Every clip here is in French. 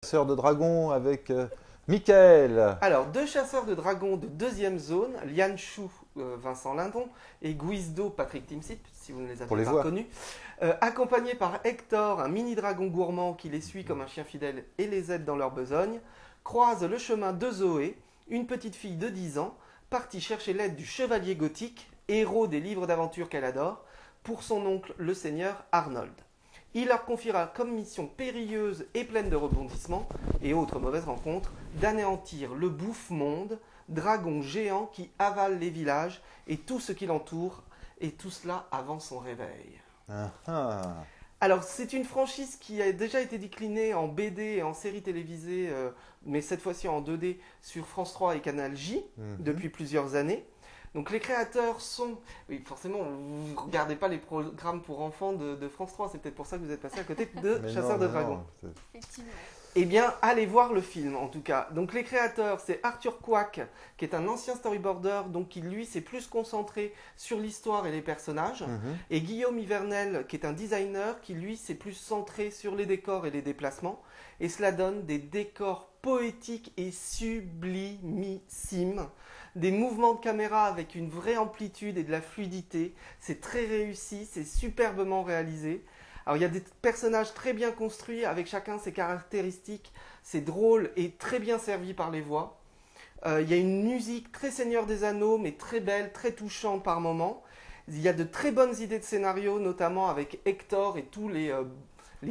Chasseur de dragons avec Michael. Alors, deux chasseurs de dragons de deuxième zone, Lian Shu, Vincent Lindon, et Guizdo, Patrick Timsit, si vous ne les Pour les avez pas voir. reconnus, accompagnés par Hector, un mini-dragon gourmand qui les suit comme un chien fidèle et les aide dans leur besogne, croisent le chemin de Zoé, une petite fille de 10 ans, partie chercher l'aide du chevalier gothique, héros des livres d'aventure qu'elle adore, pour son oncle le seigneur Arnold. Il leur confiera comme mission périlleuse et pleine de rebondissements et autres mauvaises rencontres d'anéantir le bouffe-monde, dragon géant qui avale les villages et tout ce qui l'entoure, et tout cela avant son réveil. Ah, ah. Alors, c'est une franchise qui a déjà été déclinée en BD et en série télévisée, mais cette fois-ci en 2D sur France 3 et Canal J depuis plusieurs années. Donc les créateurs sont... Oui, forcément, vous ne regardez pas les programmes pour enfants de France 3, c'est peut-être pour ça que vous êtes passé à côté de Mais Chasseurs de non, Dragons. Effectivement. Eh bien, allez voir le film en tout cas. Donc les créateurs, c'est Arthur Quack, qui est un ancien storyboarder, donc qui lui s'est plus concentré sur l'histoire et les personnages, et Guillaume Ivernel, qui est un designer, qui lui s'est plus centré sur les décors et les déplacements, et cela donne des décors poétiques et sublimissimes, des mouvements de caméra avec une vraie amplitude et de la fluidité. C'est très réussi, c'est superbement réalisé. Alors il y a des personnages très bien construits avec chacun ses caractéristiques, c'est drôle et très bien servi par les voix. Il y a une musique très Seigneur des Anneaux mais très belle, très touchante par moments. Il y a de très bonnes idées de scénario, notamment avec Hector et tous les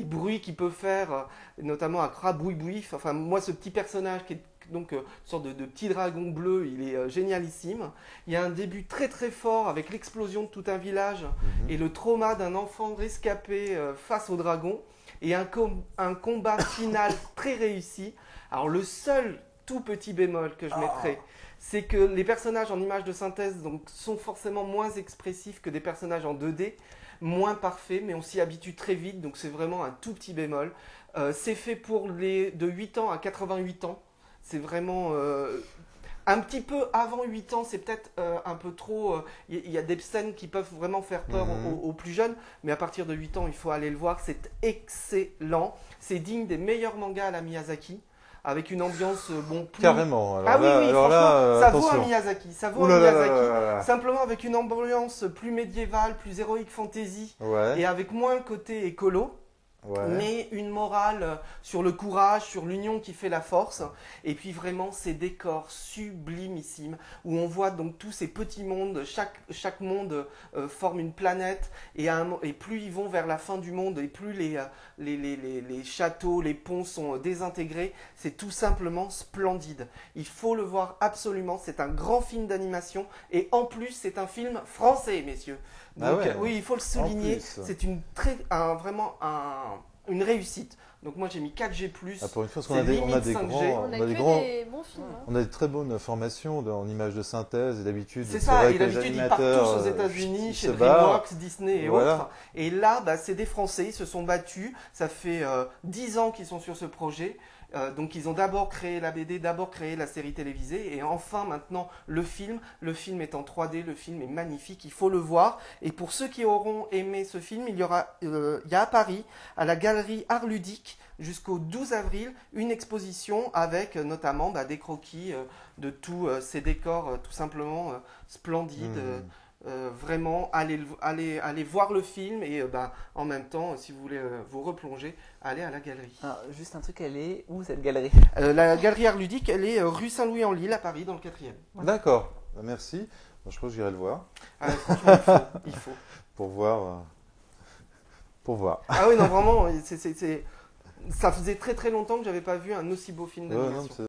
bruits qu'il peut faire, notamment à Crabouille-Bouif. Enfin moi ce petit personnage qui est donc une sorte de petit dragon bleu, il est génialissime. Il y a un début très très fort avec l'explosion de tout un village et le trauma d'un enfant rescapé face au dragon et un combat final très réussi. Alors le seul tout petit bémol que je mettrais, c'est que les personnages en images de synthèse donc, sont forcément moins expressifs que des personnages en 2D, moins parfaits, mais on s'y habitue très vite, donc c'est vraiment un tout petit bémol. C'est fait pour les de 8 ans à 88 ans. C'est vraiment un petit peu avant 8 ans, c'est peut-être un peu trop. Il y a des scènes qui peuvent vraiment faire peur aux plus jeunes, mais à partir de 8 ans, il faut aller le voir. C'est excellent. C'est digne des meilleurs mangas à la Miyazaki, avec une ambiance plus... Carrément. Alors Ah oui, là, oui, alors franchement, là, ça vaut attention. un Miyazaki. Ça vaut Ouh un là là là Miyazaki. là là. Simplement avec une ambiance plus médiévale, plus héroïque fantasy, Ouais. et avec moins le côté écolo. Ouais. Mais une morale sur le courage, sur l'union qui fait la force, et puis vraiment ces décors sublimissimes où on voit donc tous ces petits mondes, chaque monde forme une planète, et plus ils vont vers la fin du monde, et plus les châteaux, les ponts sont désintégrés, c'est tout simplement splendide. Il faut le voir absolument, c'est un grand film d'animation, et en plus c'est un film français, messieurs. Donc Ah ouais. oui, il faut le souligner, plus. c'est vraiment une réussite. Donc moi j'ai mis 4G+. Ah, pour une fois, parce qu'on c'est a des limite 5G. grands, On a on a des que grands, des bons films. Hein. on a des très bonnes formations en images de synthèse et d'habitude. C'est ça, vrai et que les d'habitude ils partent animateurs, tous aux États-Unis, ils chez se barrent. DreamWorks, Disney et Voilà. autres. Et là, c'est des Français, ils se sont battus. Ça fait 10 ans qu'ils sont sur ce projet. Donc ils ont d'abord créé la BD, d'abord créé la série télévisée, et enfin maintenant le film. Le film est en 3D, le film est magnifique, il faut le voir. Et pour ceux qui auront aimé ce film, il y a à Paris, à la galerie Art Ludique, jusqu'au 12 avril, une exposition avec notamment des croquis de tous ces décors tout simplement splendides. Vraiment, allez voir le film et en même temps, si vous voulez vous replonger, allez à la galerie. Alors, juste un truc, elle est où cette galerie? La galerie Art Ludique, elle est rue Saint-Louis-en-Lille à Paris, dans le 4e. Voilà. D'accord. Bah, merci. Bon, je crois que j'irai le voir Franchement, il faut. pour voir. Pour voir. Ah oui, non, vraiment, ça faisait très très longtemps que j'avais pas vu un aussi beau film Ouais, non, d'animation. mais